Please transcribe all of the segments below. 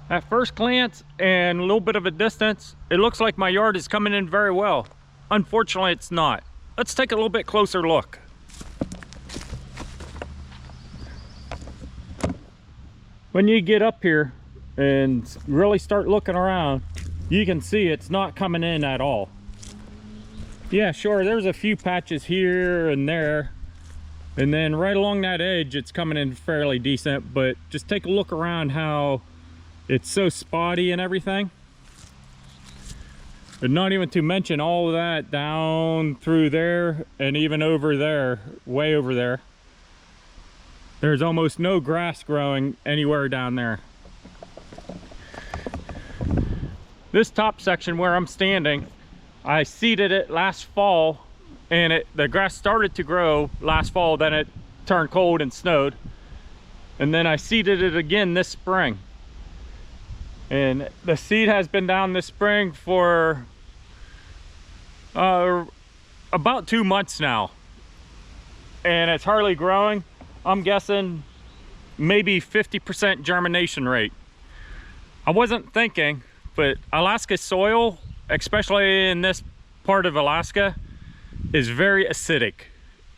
At first glance and a little bit of a distance, it looks like my yard is coming in very well. Unfortunately, it's not. Let's take a little bit closer look. When you get up here and really start looking around, you can see it's not coming in at all. Yeah, sure, there's a few patches here and there, and then right along that edge it's coming in fairly decent, but just take a look around how it's so spotty and everything. And not even to mention all of that down through there and even over there, way over there. There's almost no grass growing anywhere down there. This top section where I'm standing, I seeded it last fall, and the grass started to grow last fall, then it turned cold and snowed. And then I seeded it again this spring. And the seed has been down this spring for about 2 months now. And it's hardly growing. I'm guessing maybe 50% germination rate. I wasn't thinking, but Alaska soil, especially in this part of Alaska, is very acidic.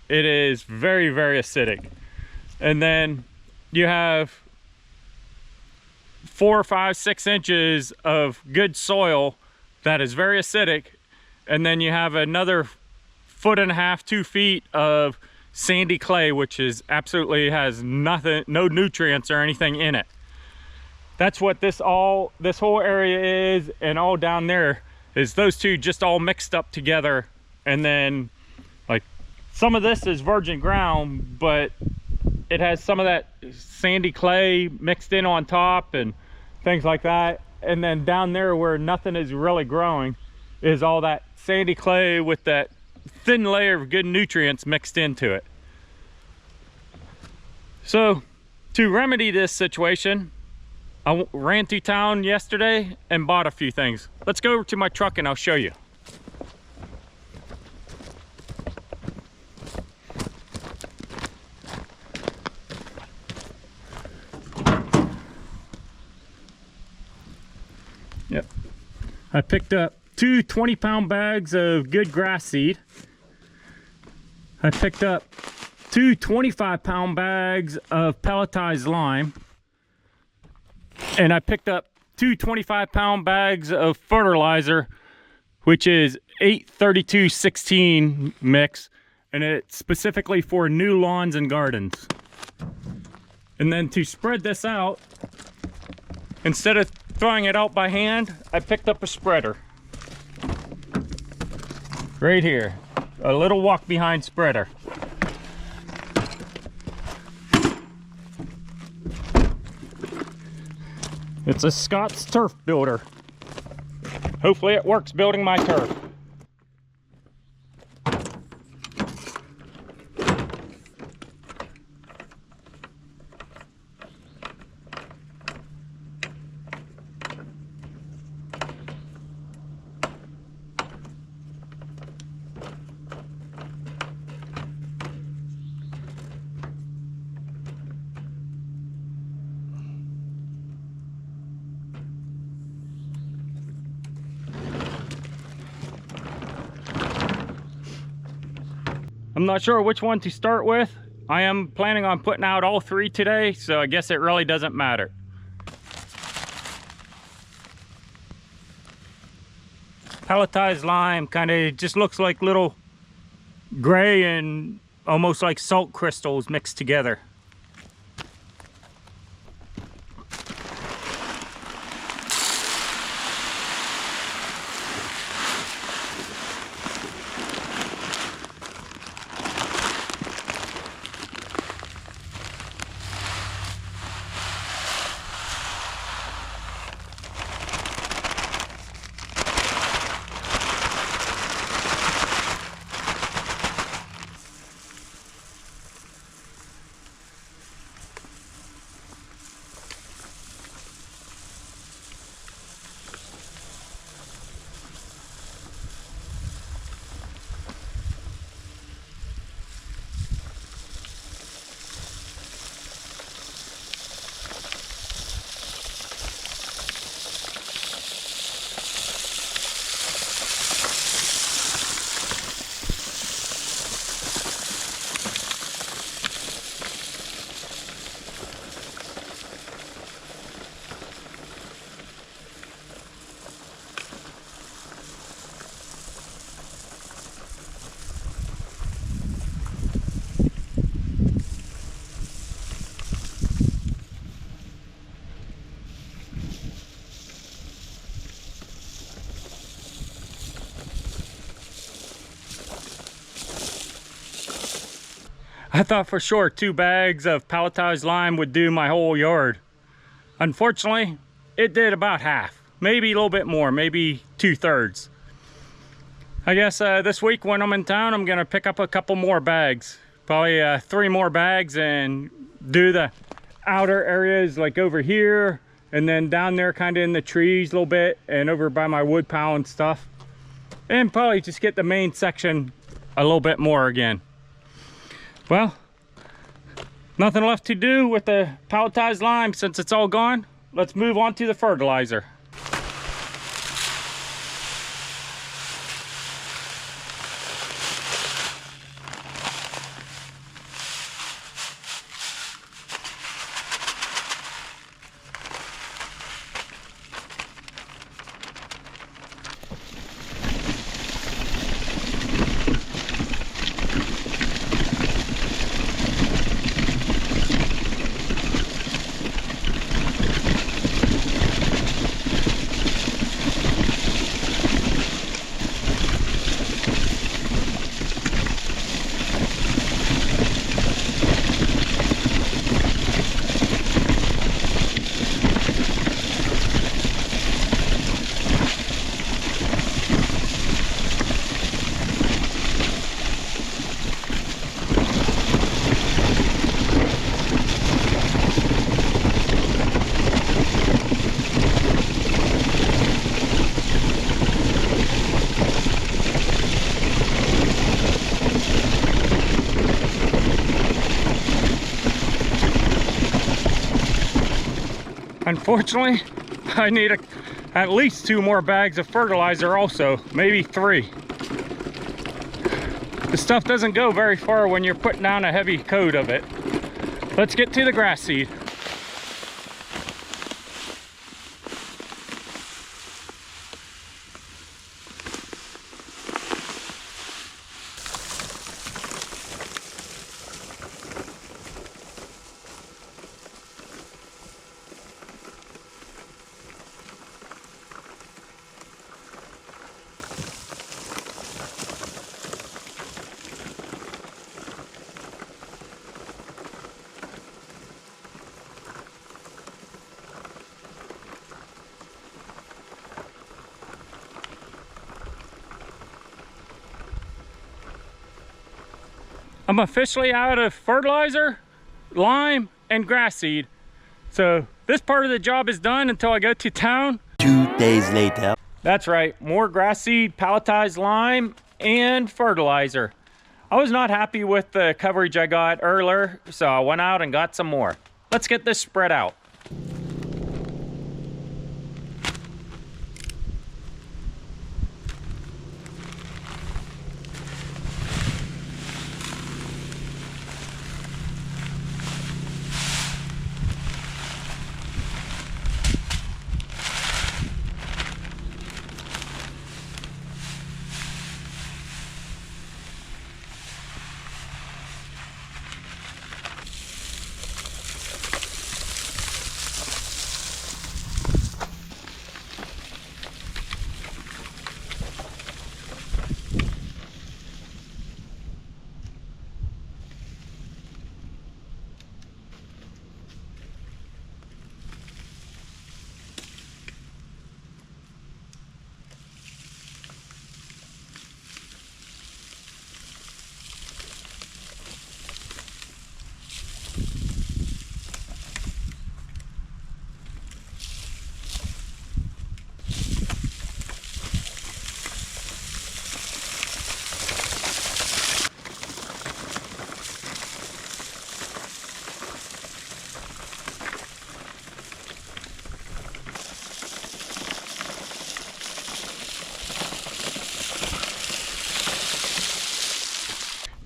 It is very, very acidic. And then you have 4, 5, 6 inches of good soil that is very acidic, and then you have another 1.5 to 2 feet of sandy clay, which is absolutely has nothing, no nutrients or anything in it. That's what this whole area is, and all down there is those two just all mixed up together. And then like some of this is virgin ground, but it has some of that sandy clay mixed in on top and things like that. And then down there where nothing is really growing is all that sandy clay with that thin layer of good nutrients mixed into it. So to remedy this situation, I ran to town yesterday and bought a few things. Let's go over to my truck and I'll show you. Yep. I picked up 2 20-pound bags of good grass seed. I picked up 2 25-pound bags of pelletized lime. And I picked up 2 25-pound bags of fertilizer, which is 8-32-16 mix, and it's specifically for new lawns and gardens. And then to spread this out, instead of throwing it out by hand, I picked up a spreader. Right here, a little walk behind spreader. It's a Scott's turf builder. Hopefully it works building my turf. I'm not sure which one to start with. I am planning on putting out all 3 today, so I guess it really doesn't matter. Pelletized lime kind of just looks like little gray and almost like salt crystals mixed together. I thought for sure 2 bags of pelletized lime would do my whole yard. Unfortunately, it did about half, maybe a little bit more, maybe 2/3. I guess this week when I'm in town, I'm gonna pick up a couple more bags, probably 3 more bags, and do the outer areas like over here, and then down there kind of in the trees a little bit, and over by my wood pile and stuff, and probably just get the main section a little bit more again. Well, nothing left to do with the pelletized lime since it's all gone. Let's move on to the fertilizer. Unfortunately, I need at least 2 more bags of fertilizer also, maybe 3. The stuff doesn't go very far when you're putting down a heavy coat of it. Let's get to the grass seed. I'm officially out of fertilizer, lime, and grass seed. So this part of the job is done until I go to town. 2 days later. That's right, more grass seed, pelletized lime, and fertilizer. I was not happy with the coverage I got earlier, so I went out and got some more. Let's get this spread out.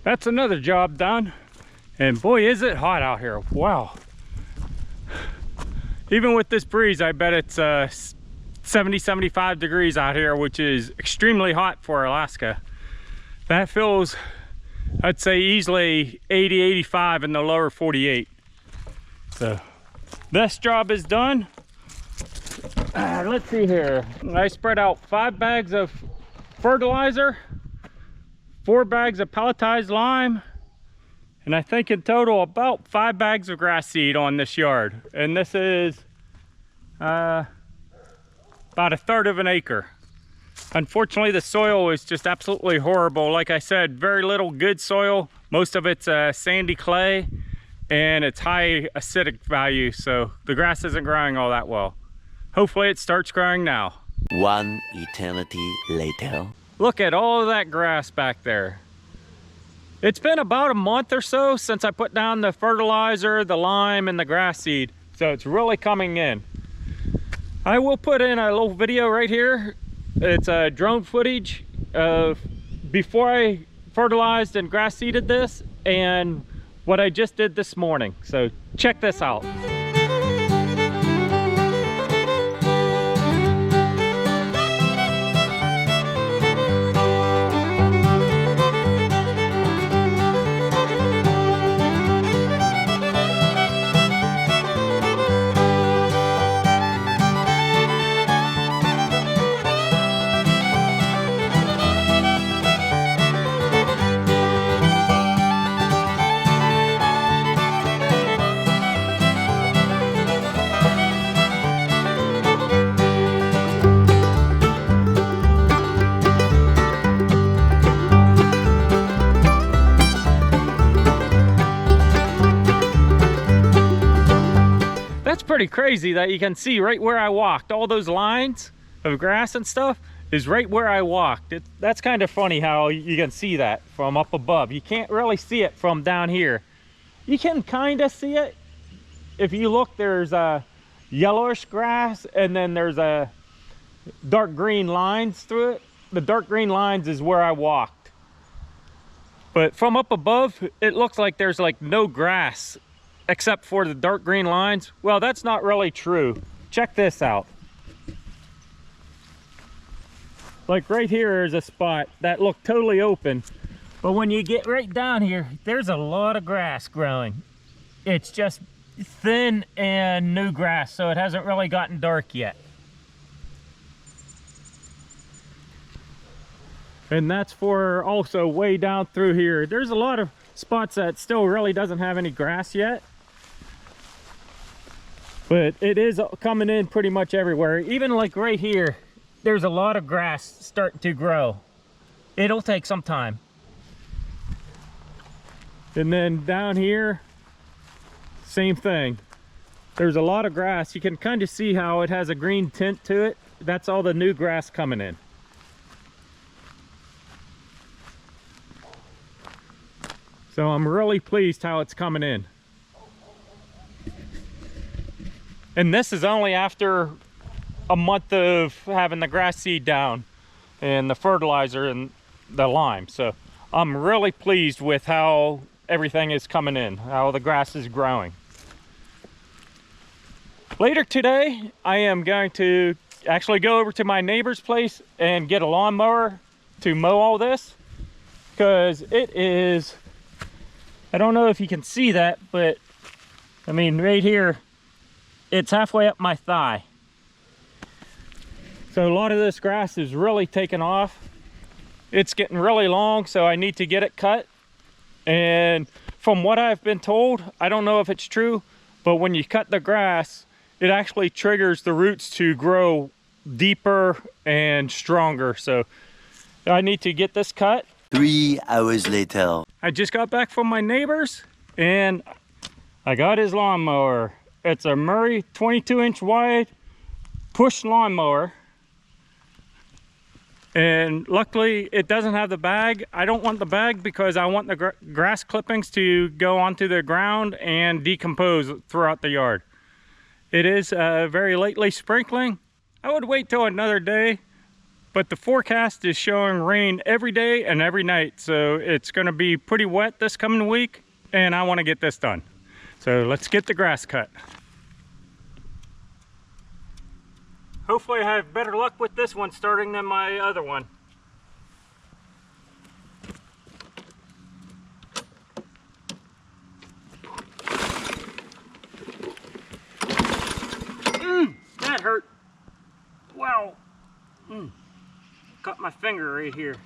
That's another job done, and boy is it hot out here. Wow. Even with this breeze, I bet it's 70-75 degrees out here, which is extremely hot for Alaska. That feels, I'd say, easily 80-85 in the lower 48. So this job is done. Let's see here. I spread out 5 bags of fertilizer, 4 bags of pelletized lime, And I think in total about 5 bags of grass seed on this yard. And this is about 1/3 of an acre. Unfortunately, the soil is just absolutely horrible. Like I said, very little good soil. Most of it's sandy clay, and it's high acidic value, so the grass isn't growing all that well. Hopefully it starts growing now. One eternity later. Look at all of that grass back there. It's been about a month or so since I put down the fertilizer, the lime, and the grass seed, so it's really coming in. I will put in a little video right here. It's a drone footage of before I fertilized and grass seeded this and what I just did this morning. So check this out. Pretty crazy that you can see right where I walked. All those lines of grass and stuff is right where I walked. That's kind of funny how you can see that from up above. You can't really see it from down here. You can kind of see it. If you look, there's a yellowish grass and then there's a dark green lines through it. The dark green lines is where I walked. But from up above, it looks like there's like no grass except for the dark green lines. Well, that's not really true. Check this out. Like right here is a spot that looked totally open, but when you get right down here, there's a lot of grass growing. It's just thin and new grass, so it hasn't really gotten dark yet. And that's for also way down through here. There's a lot of spots that still really doesn't have any grass yet, but it is coming in pretty much everywhere. Even like right here, there's a lot of grass starting to grow. It'll take some time. And then down here, same thing. There's a lot of grass. You can kind of see how it has a green tint to it. That's all the new grass coming in. So I'm really pleased how it's coming in. And this is only after a month of having the grass seed down and the fertilizer and the lime. So I'm really pleased with how everything is coming in, how the grass is growing. Later today, I am going to actually go over to my neighbor's place and get a lawnmower to mow all this, because it is, I don't know if you can see that, but I mean right here, it's halfway up my thigh. So a lot of this grass is really taking off. It's getting really long, so I need to get it cut. And from what I've been told, I don't know if it's true, but when you cut the grass, it actually triggers the roots to grow deeper and stronger. So I need to get this cut. 3 hours later. I just got back from my neighbor's and I got his lawnmower. It's a Murray 22-inch wide push lawnmower. And luckily it doesn't have the bag. I don't want the bag because I want the grass clippings to go onto the ground and decompose throughout the yard. It is very lightly sprinkling. I would wait till another day, but the forecast is showing rain every day and every night. So it's gonna be pretty wet this coming week and I wanna get this done. So let's get the grass cut. Hopefully I have better luck with this one starting than my other one. That hurt. Wow. Cut my finger right here.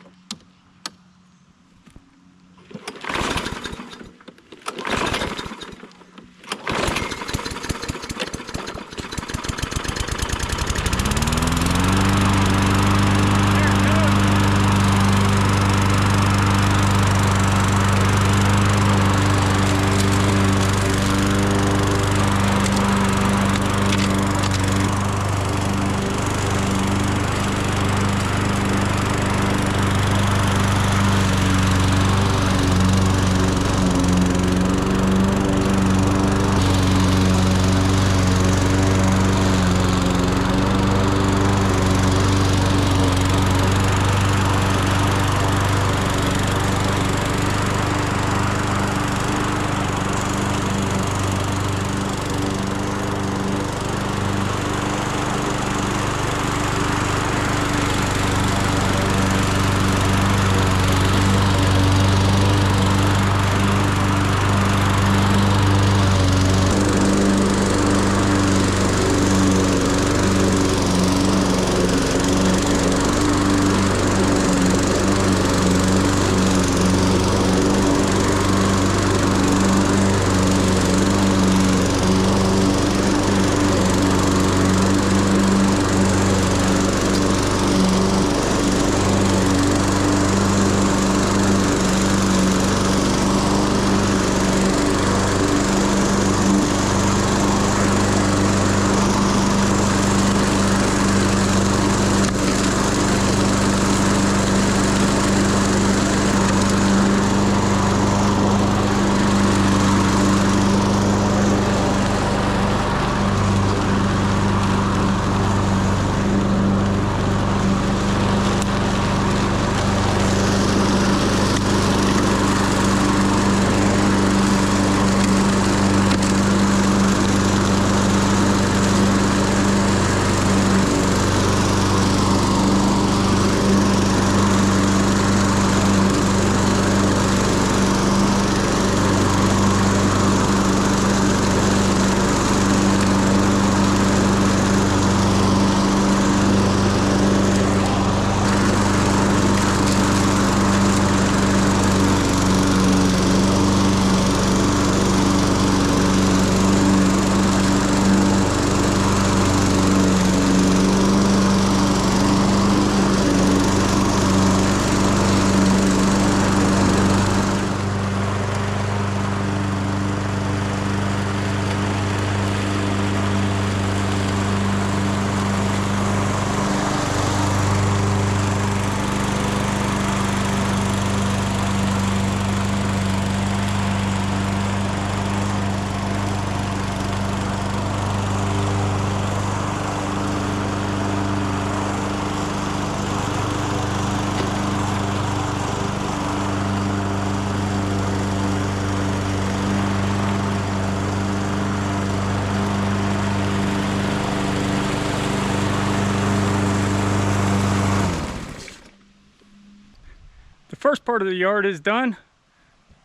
first part of the yard is done.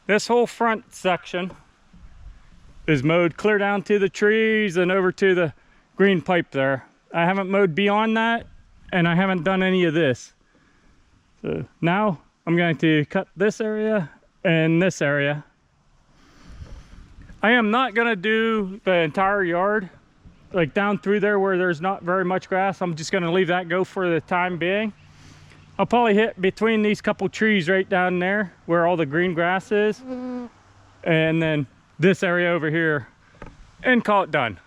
This whole front section is mowed clear down to the trees and over to the green pipe there. I haven't mowed beyond that, and I haven't done any of this. So now I'm going to cut this area and this area. I am not going to do the entire yard, like down through there where there's not very much grass. I'm just going to leave that go for the time being. I'll probably hit between these couple trees right down there where all the green grass is, and then this area over here, and call it done.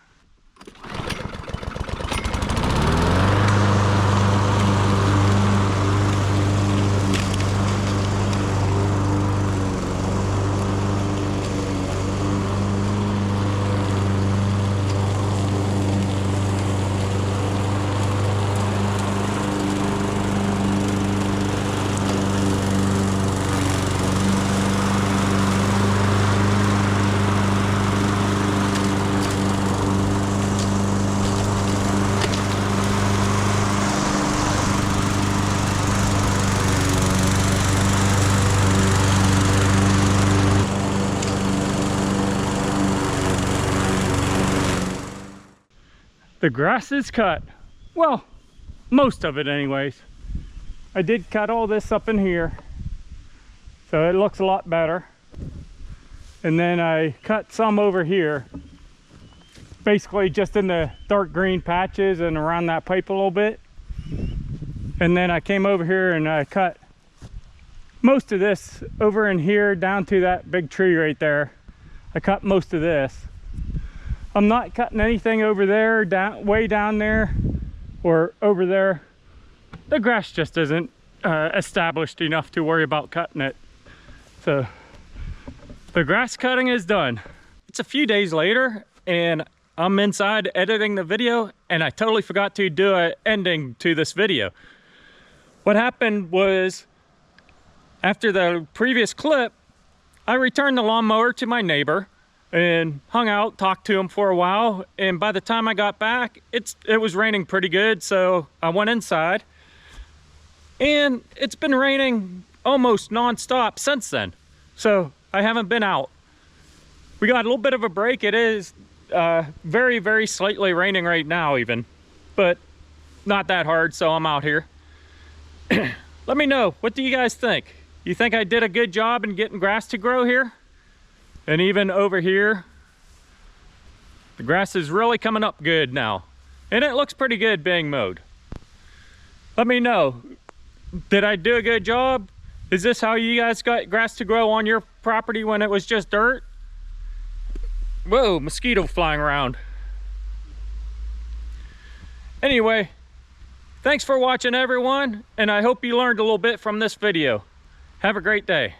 The grass is cut. Well, most of it anyways. I did cut all this up in here, so it looks a lot better. And then I cut some over here, basically just in the dark green patches and around that pipe a little bit. And then I came over here and I cut most of this over in here down to that big tree right there. I cut most of this. I'm not cutting anything over there, way down there, or over there. The grass just isn't established enough to worry about cutting it. So the grass cutting is done. It's a few days later and I'm inside editing the video, and I totally forgot to do an ending to this video. What happened was, after the previous clip, I returned the lawnmower to my neighbor and hung out, talked to him for a while, and by the time I got back, it was raining pretty good, so I went inside, and it's been raining almost non-stop since then, so I haven't been out. We got a little bit of a break. It is very, very slightly raining right now even, but not that hard, so I'm out here. Let me know, what do you guys think? You think I did a good job in getting grass to grow here? And even over here, the grass is really coming up good now. And it looks pretty good being mowed. Let me know, did I do a good job? Is this how you guys got grass to grow on your property when it was just dirt? Whoa, mosquito flying around. Anyway, thanks for watching everyone, and I hope you learned a little bit from this video. Have a great day.